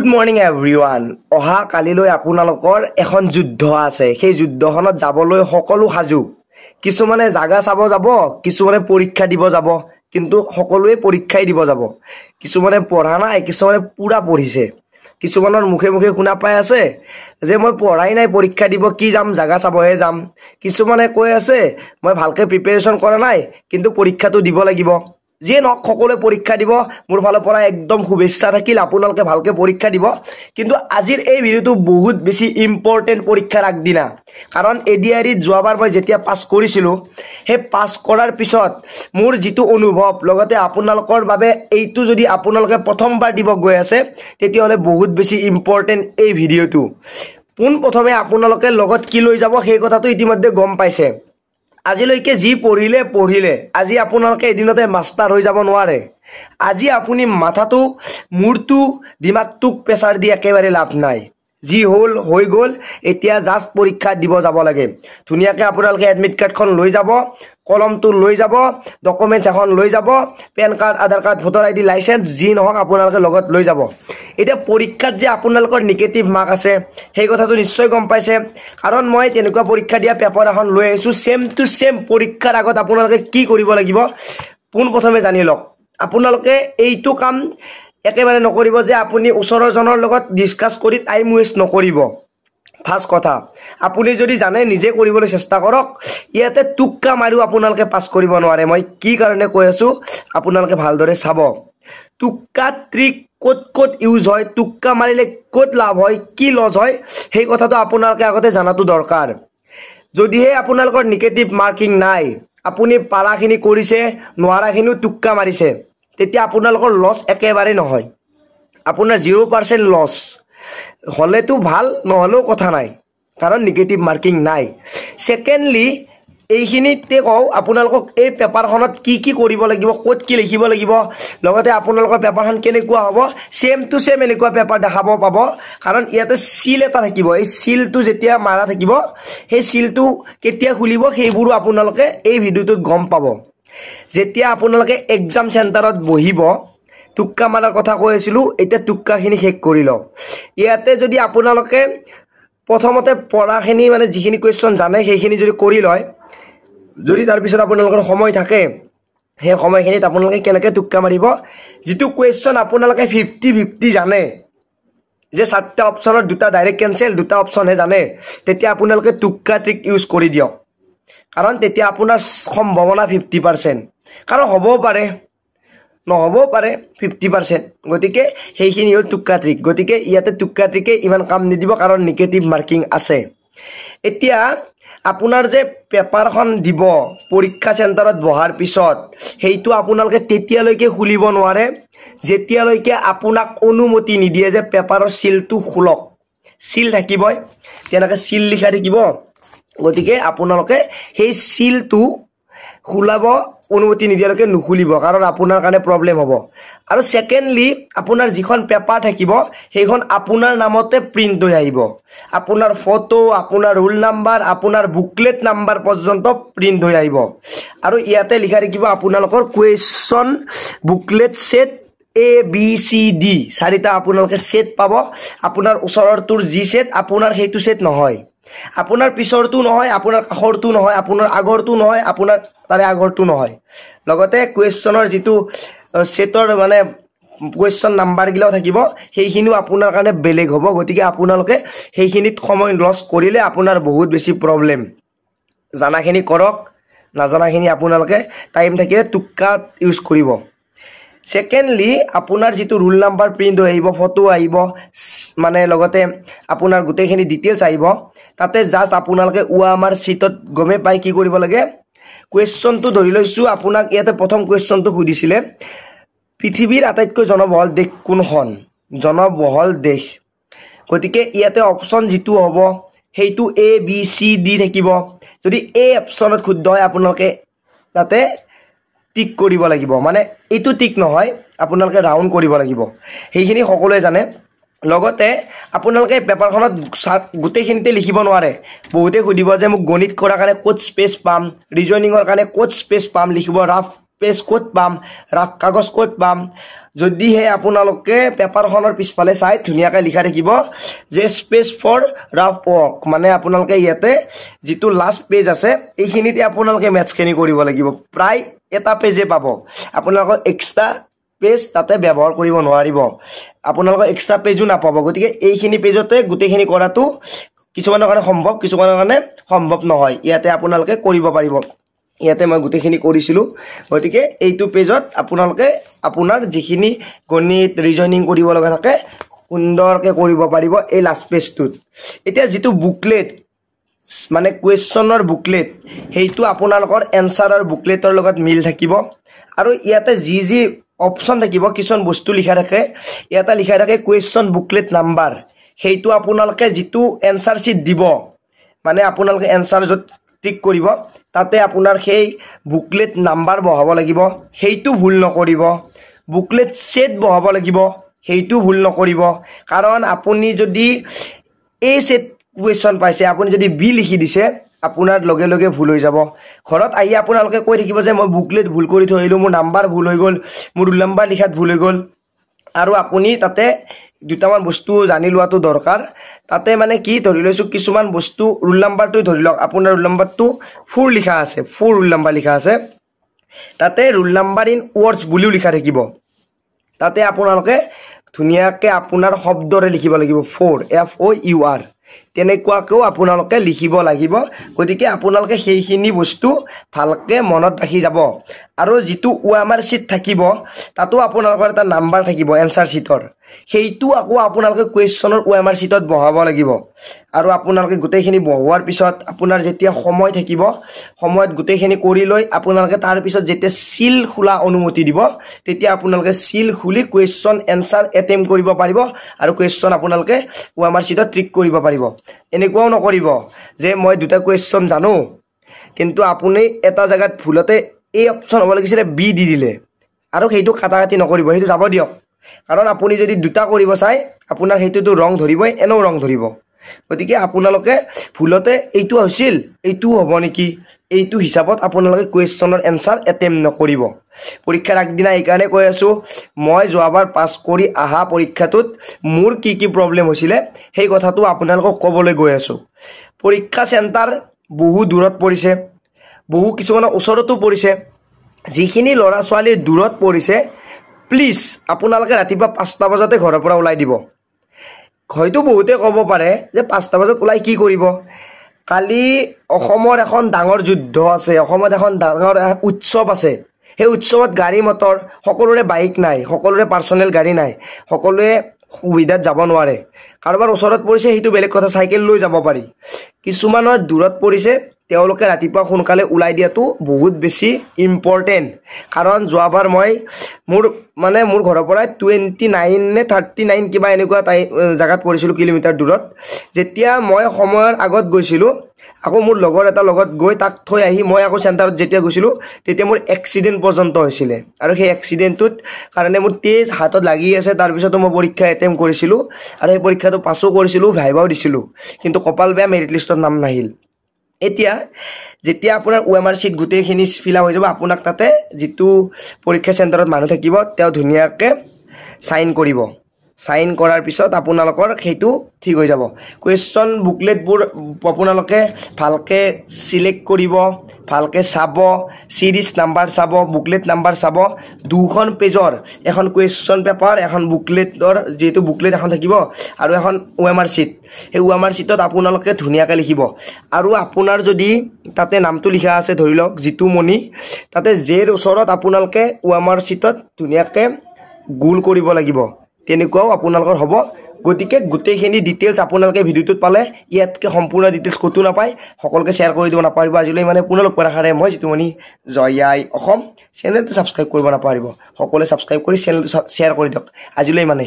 Good morning everyone অহা কালিলৈ আপোনালোকৰ এখন যুদ্ধ আছে সেই যুদ্ধখনত যাবলৈ সকলো সাজু কিছুমানে জাগা চাব যাব কিছুমানে পৰীক্ষা দিব যাব কিন্তু সকলোৱে পৰীক্ষাই দিব যাব কিছুমানে পঢ়া নাই কিছুমানে পুৰা পঢ়িছে কিছুমানৰ মুখে মুখে শুনা পাই আছে যে মই পঢ়াই নাই পৰীক্ষা দিব কি যাম জাগা চাবহে যাম কিছুমানে কৈ আছে মই ভালকে প্ৰিপাৰেচন কৰা নাই কিন্তু পৰীক্ষাটো দিব লাগিব যে নক সকলোৱে পৰীক্ষা দিব মোৰ ফালৰ পৰা একদম শুভেচ্ছা থাকিল আপোনালোকে ভালকে পৰীক্ষা দিব কিন্তু আজিৰ এই ভিডিওটো বহুত বেছি ইম্পৰ্টেন্ট পৰীক্ষাৰ আগদিনা কাৰণ এডিআৰই যোৱাবাৰ মই যেতিয়া পাস কৰিছিলো হে পাস কৰাৰ পিছত মোৰ যেটো অনুভৱ লগতে আপোনালোকৰ বাবে এইটো যদি আপোনালোকে প্ৰথমবাৰ দিব গৈ আছে তেতিয়া হলে বহুত বেছি ইম্পৰ্টেন্ট এই ভিডিওটো পোন প্ৰথমে আপোনালোকে লগত কি লৈ যাব সেই কথাটো ইতিমধ্যে গম পাইছে আজিলৈকে যি পঢ়িলে আজি আপোনালোকে এদিনতে মাস্টাৰ হৈ যাব নোৱাৰে আজি আপুনি মাথাটো মূৰটো দিমাগটোক প্ৰেছাৰ দি একেবাৰে লাভ নাই যি হল হৈ গল এতিয়া জাস্ট পৰীক্ষা দিব যাব লাগে ধুনিয়াকে আপোনালোকে এডমিট কাৰ্ডখন লৈ যাব কলমটো লৈ যাব ডকুমেন্টছ এখন লৈ যাব পেন কাৰ্ড আধাৰ কাৰ্ড ভোটাৰ আইডি লাইসেন্স যি নহক আপোনালোকে লগত লৈ যাব এটা পৰীক্ষাত যে আপোনালোকৰ নেগেটিভ মাৰ্ক আছে সেই কথাটো নিশ্চয় গম পাইছে কাৰণ মই তেনেকুৱা পৰীক্ষা দিয়া পেপাৰ এখন লৈ আহিছো সেম টু সেম পৰীক্ষাৰ আগত আপোনালোকে কি কৰিব লাগিব পোন প্ৰথমে জানি লওক আপোনালোকে এইটো কাম একেবাৰে নকৰিব যে আপুনি ওচৰৰ জনৰ লগত ডিসকাস কৰি টাইম ওয়েস্ট নকৰিব ফাৰ্স্ট কথা আপুনি যদি জানে নিজে কৰিবলৈ চেষ্টা কৰক ইয়াতে টুক্কা মাৰিও আপোনালোকে পাস কৰিব নোৱাৰে মই কি কাৰণে কৈ আছো আপোনালোকে ভালদৰে চাব টুক্কা ট্ৰিক কত ইউজ হয় টুক্কা মাৰিলে কত লাভ হয় কি লস হয় সেই কথাটো আপোনালোকে আগতে জানাটো দৰকাৰ যদিহে আপোনালোকৰ নেগেটিভ মাৰ্কিং নাই আপুনি পাৰাখিনি কৰিছে নোৱাৰাখিনিও টুক্কা মাৰিছে তেতিয়া আপোনালোকৰ লস একেবাৰে নহয় আপোনাৰ 0% লস হলেতো ভাল নহলেও কথা নাই কাৰণ নেগেটিভ মাৰ্কিং নাই সেকেন্ডলি এইখিনিতে কও আপোনালোকক এই পেপাৰখনত কি কৰিব লাগিব কত কি লিখিব লাগিব লগতে আপোনালোকৰ পেপাৰখন কেনেকুৱা হ'ব সেম টু সেম এনেকুৱা পেপাৰ দেখাব পাব কাৰণ ইয়াতে সিল এটা থাকিব এই সিলটো যেতিয়া মাৰা থাকিব সেই সিলটো কেতিয়া খুলিব সেইবোৰো আপোনালোকে এই ভিডিওটোত গম পাব যেতিয়া আপোনালোকে এক্সাম চেণ্টাৰত বহিব টুক্কা মাৰাৰ কথা কৈ আছিলো এটা টুক্কাখিনি শেষ কৰি লও ইয়াতে যদি আপোনালোকে প্ৰথমতে পঢ়াখিনি মানে যিখিনি কোৱেশ্চন জানে সেইখিনি যদি কৰি লয় যদি তাৰ পিছত আপোনালোকৰ সময় থাকে সেই সময়খিনিত আপোনালোকে কেনেকৈ টুক্কা মাৰিব যেটো কোৱেশ্চন আপোনালোকে 50-50 জানে যে 7টা অপচনৰ দুটা ডাইৰেক্ট কেনসেল দুটা অপচন হে জানে তেতিয়া আপোনালোকে টুক্কা ট্ৰিক ইউজ কৰি দিয়ক কাৰণ তেতিয়া আপোনাৰ সম্ভাৱনা 50% কাৰণ হ'বও পাৰে নহ'বও পাৰে 50% গতিকে সেইখিনি হল টুক্কা ট্ৰিক গতিকে ইয়াতে টুক্কা ট্ৰিকে ইমান কাম নিদিব কাৰণ নেগেটিভ মাৰ্কিং আছে এতিয়া আপোনাৰ যে পেপাৰখন দিব পৰীক্ষা চেণ্টাৰত বহাৰ পিছত হেইটো আপোনালোকে তেতিয়ালৈকে খুলিব নোৱাৰে যেতিয়ালৈকে আপোনাক অনুমতি নিদিয়ে যে পেপাৰৰ সিলটো খুলক সিল থাকিবই তেনেকৈ সিল লিখা থাকিব গতিকে আপোনালোকে সেই সিলটো খুলাব অনুমতি নিদিয়ালৈকে নুখুলিব কাৰণ আপোনাৰ কাৰণে প্ৰবলেম হ'ব আৰু সেকেন্ডলি আপোনাৰ যিখন পেপাৰ থাকিব সেইখন আপোনাৰ নামতে প্ৰিন্ট হৈ আহিব আপোনাৰ ফটো আপোনাৰ ৰোল নাম্বাৰ আপোনাৰ বুকলেট নাম্বাৰ পৰ্যন্ত প্ৰিন্ট হৈ আহিব আৰু ইয়াতে লিখা থাকিব আপোনালোকৰ কোৱেশ্চন বুকলেট সেট ABCD চাৰিটা আপোনালোকে সেট পাব আপোনাৰ ওচৰৰটোৰ যি সেট আপোনাৰ সেইটো সেট নহয় আপোনাৰ পিছৰটো নহয় আপোনাৰ কাখৰটো নহয় আপোনাৰ আগৰটো নহয় আপোনাৰ তাৰে আগৰটো নহয় লগতে কোৱেশ্চনৰ যেটো সেটৰ মানে কোৱেশ্চন নাম্বাৰ গিলাও থাকিব সেইখিনিও আপোনাৰ কাৰণে বেলেগ হ'ব গতিকে আপোনালোকে সেইখিনিত সময় লস কৰিলে আপোনাৰ বহুত বেছি প্ৰবলেম জানাখিনি কৰক নাজানাখিনি আপোনালোকে টাইম থাকিলে টুক্কা ইউজ কৰিব সেকেন্ডলি আপোনাৰ যেটো ৰোল নাম্বাৰ প্ৰিন্ট হৈ আহিব ফটো আহিব মানে লগতে আপোনাৰ গোটেইখিনি ডিটেইলছ আহিব তাতে জাস্ট আপোনালোকে ওআমাৰ সিটত গমে পাই কি কৰিব লাগে কোৱেশ্চনটো ধৰি লৈছো আপোনাক ইয়াতে প্ৰথম কোৱেশ্চনটো সুধিছিলে পৃথিৱীৰ আটাইতকৈ জনবহুল দেশ কোনখন জনবহুল দেশ গতিকে ইয়াতে অপচন যেটো হ'ব হেইটো ABCD থাকিব যদি এ অপচনত শুদ্ধ হয় আপোনালোকে তাতে টিক কৰিব লাগিব মানে এইটো টিক নহয় আপোনালোকে ৰাউন্ড কৰিব লাগিব সেইখিনি সকলোৱে জানে লগতে আপোনালোকে পেপাৰখনত গোটেইখিনিতে লিখিব নোৱাৰে বহুতে সুধিব যে মোক গণিত কৰাৰ কাৰণে কোড স্পেচ পাম ৰিজনিংৰ কাৰণে কোড স্পেচ পাম লিখিব ৰাফ পেজ কোড পাম ৰাফ কাগজ কোড পাম যদিহে আপোনালোকে পেপাৰখনৰ পিছফালে চাই ধুনীয়াকৈ লিখা থাকিব যে স্পেচ ফৰ ৰাফ ৱৰ্ক, মানে আপোনালোকে ইয়াতে যিটো লাষ্ট পেজ আছে এইখিনিতে আপোনালোকে মেথছখিনি কৰিব লাগিব। প্ৰায় এটা পেজে পাব, আপোনালোকৰ এক্সট্ৰা পেজ তাতে ব্যৱহাৰ কৰিব নোৱাৰিব, আপোনালোকৰ এক্সট্ৰা পেজো নাপাব। গতিকে এইখিনি পেজতে গোটেইখিনি কৰাটো কিছুমানৰ কাৰণে সম্ভৱ, কিছুমানৰ কাৰণে সম্ভৱ নহয়। ইয়াতে আপোনালোকে কৰিব পাৰিব। ইয়াতে মই গোটেইখিনি কৰিছিলোঁ, গতিকে এইটো পেজত আপোনালোকে আপোনাৰ যিখিনি গণিত ৰিজনিং কৰিব লগা থাকে সুন্দৰকৈ কৰিব পাৰিব এই লাষ্ট পেজটোত। এতিয়া যিটো বুকলেট মানে কুৱেশ্যনৰ বুকলেট সেইটো আপোনালোকৰ এনচাৰৰ বুকলেটৰ লগত মিল থাকিব। আৰু ইয়াতে যি যি অপশ্যন থাকিব কিছুমান বস্তু লিখা থাকে, ইয়াতে লিখা থাকে কুৱেশ্যন বুকলেট নাম্বাৰ, সেইটো আপোনালোকে যিটো এনচাৰ শ্বীট দিব মানে আপোনালোকে এনচাৰ য'ত টিক কৰিব তাতে আপোনাৰ সেই বুকলেট নাম্বাৰ বহাব লাগিব, সেইটো ভুল নকৰিব। বুকলেট ছেট বহাব লাগিব, সেইটো ভুল নকৰিব। কাৰণ আপুনি যদি এই ছেট কুৱেশ্যন পাইছে আপুনি যদি বি লিখি দিছে আপোনাৰ লগে লগে ভুল হৈ যাব। ঘৰত আহি আপোনালোকে কৈ থাকিব যে মই বুকলেট ভুল কৰি থৈ আহিলোঁ, মোৰ নাম্বাৰ ভুল হৈ গ'ল, মোৰ ৰোল নাম্বাৰ লিখাত ভুল হৈ গ'ল। আৰু আপুনি তাতে দুটামান বস্তু জানি লোৱাটো দৰকাৰ। তাতে মানে কি ধৰি লৈছোঁ কিছুমান বস্তু ৰোল নাম্বাৰটো ধৰি লওক আপোনাৰ ৰোল নাম্বাৰটো 4 লিখা আছে, 4 ৰোল নাম্বাৰ লিখা আছে, তাতে ৰোল নাম্বাৰ ইন ৱৰ্ডছ বুলিও লিখা থাকিব। তাতে আপোনালোকে ধুনীয়াকৈ আপোনাৰ শব্দৰে লিখিব লাগিব 4 FOUR, তেনেকুৱাকৈও আপোনালোকে লিখিব লাগিব। গতিকে আপোনালোকে সেইখিনি বস্তু ভালকৈ মনত ৰাখি যাব। আৰু যিটো OMR শ্বীট থাকিব তাতো আপোনালোকৰ এটা নাম্বাৰ থাকিব এনচাৰ শ্বীটৰ, সেইটো আকৌ আপোনালোকে কুৱেশ্যনৰ OMR শ্বীটত বহাব লাগিব। আৰু আপোনালোকে গোটেইখিনি বহোৱাৰ পিছত আপোনাৰ যেতিয়া সময় থাকিব সময়ত গোটেইখিনি কৰি লৈ আপোনালোকে তাৰপিছত যেতিয়া চিল খোলা অনুমতি দিব তেতিয়া আপোনালোকে চিল খুলি কুৱেশ্যন এনচাৰ এটেম্প কৰিব পাৰিব আৰু কুৱেশ্যন আপোনালোকে OMR শ্বীটত ট্ৰিক কৰিব পাৰিব। এনেকুৱাও নকৰিব যে মই দুটা কুৱেশ্যন জানো কিন্তু আপুনি এটা জেগাত ভুলতে এই অপশ্যন হ'ব লাগিছিলে বি দি দিলে, আৰু সেইটো কাটাকাটি নকৰিব, সেইটো যাব দিয়ক। কাৰণ আপুনি যদি দুটা কৰিব চাই আপোনাৰ সেইটোতো ৰং ধৰিবই, এনেও ৰং ধৰিব। গতিকে আপোনালোকে ভুলতে এইটো হৈছিল এইটোও হ'ব নেকি এইটো হিচাপত আপোনালোকে কুৱেশ্যনৰ এনচাৰ এটেম্প নকৰিব। পৰীক্ষাৰ আগদিনা এইকাৰণে কৈ আছোঁ, মই যোৱাবাৰ পাছ কৰি অহা পৰীক্ষাটোত মোৰ কি কি প্ৰব্লেম হৈছিলে সেই কথাটো আপোনালোকক ক'বলৈ গৈ আছোঁ। পৰীক্ষা চেণ্টাৰ বহু দূৰত পৰিছে, বহু কিছুমানৰ ওচৰতো পৰিছে। যিখিনি ল'ৰা ছোৱালীৰ দূৰত পৰিছে প্লিজ আপোনালোকে ৰাতিপুৱা 5টা বজাতে ঘৰৰ পৰা ওলাই দিব। হয়তো বহুতে ক'ব পাৰে যে 5টা বজাত ওলাই কি কৰিব, কালি অসমৰ এখন ডাঙৰ যুদ্ধ আছে, অসমত এখন ডাঙৰ উৎসৱ আছে, সেই উৎসৱত গাড়ী মটৰ সকলোৰে বাইক নাই, সকলোৰে পাৰ্চনেল গাড়ী নাই, সকলোৱে সুবিধাত যাব নোৱাৰে। কাৰোবাৰ ওচৰত পৰিছে সেইটো বেলেগ কথা, চাইকেল লৈ যাব পাৰি। কিছুমানৰ দূৰত পৰিছে তেওঁলোকে ৰাতিপুৱা সোনকালে ওলাই দিয়াটো বহুত বেছি ইম্পৰ্টেণ্ট। কাৰণ যোৱাবাৰ মই মোৰ ঘৰৰ পৰা 29 নে 39 কিবা এনেকুৱা জেগাত পৰিছিলোঁ কিলোমিটাৰ দূৰত। যেতিয়া মই সময়ৰ আগত গৈছিলোঁ আকৌ মোৰ লগৰ এটা লগত গৈ তাক থৈ আহি মই আকৌ চেণ্টাৰত যেতিয়া গৈছিলোঁ তেতিয়া মোৰ এক্সিডেণ্ট পৰ্যন্ত হৈছিলে। আৰু সেই এক্সিডেণ্টটোত কাৰণে মোৰ তেজ হাতত লাগি আছে। তাৰপিছতো মই পৰীক্ষা এটেম্প কৰিছিলোঁ আৰু সেই পৰীক্ষাটো পাছো কৰিছিলোঁ, ভাইভাও দিছিলোঁ, কিন্তু কপাল বেয়া মেৰিট লিষ্টত নাম নাহিল। এতিয়া যেতিয়া আপোনাৰ OMR শ্বীট গোটেইখিনি ফিল আপ হৈ যাব আপোনাক তাতে যিটো পৰীক্ষা চেণ্টাৰত মানুহ থাকিব তেওঁ ধুনীয়াকৈ চাইন কৰিব। সাইন কৰাৰ পিছত আপোনালোকৰ সেইটো ঠিক হৈ যাব। কুৱেশ্যন বুকলেটবোৰ আপোনালোকে ভালকে সিলেক্ট কৰিব, ভালকে চাব, সিৰিজ নাম্বাৰ চাব, বুকলেট নাম্বাৰ চাব। দুখন পেজৰ এখন কুৱেশ্যন পেপাৰ, এখন বুকলেটৰ যেটো বুকলেট এখন থাকিব আৰু এখন OMR শীট। এই OMR শীটত আপোনালোকে ধুনীয়াকৈ লিখিব। আৰু আপোনাৰ যদি তাতে নামটো লিখা আছে ধৰি লওক জিতু মণি, তাতে জেৰ ওচৰত আপোনালোকে OMR শীটত ধুনীয়াকৈ গোল কৰিব লাগিব। তেনেকুৱাও আপোনালোকৰ হ'ব। গতিকে গোটেইখিনি ডিটেইলছ আপোনালোকে ভিডিঅ'টোত পালে, ইয়াতকৈ সম্পূৰ্ণ ডিটেইলছ ক'তো নাপায়। সকলোকে শ্বেয়াৰ কৰি দিব নাপাৰিব। আজিলৈ মানে পুনৰ লগ পোৱাৰ আশাৰে মই জিতু মণি, জয় আই অসম। চেনেলটো ছাবস্ক্ৰাইব কৰিব নাপাৰিব। সকলোৱে ছাবস্ক্ৰাইব কৰি চেনেলটো শ্বেয়াৰ কৰি দিয়ক। আজিলৈ মানে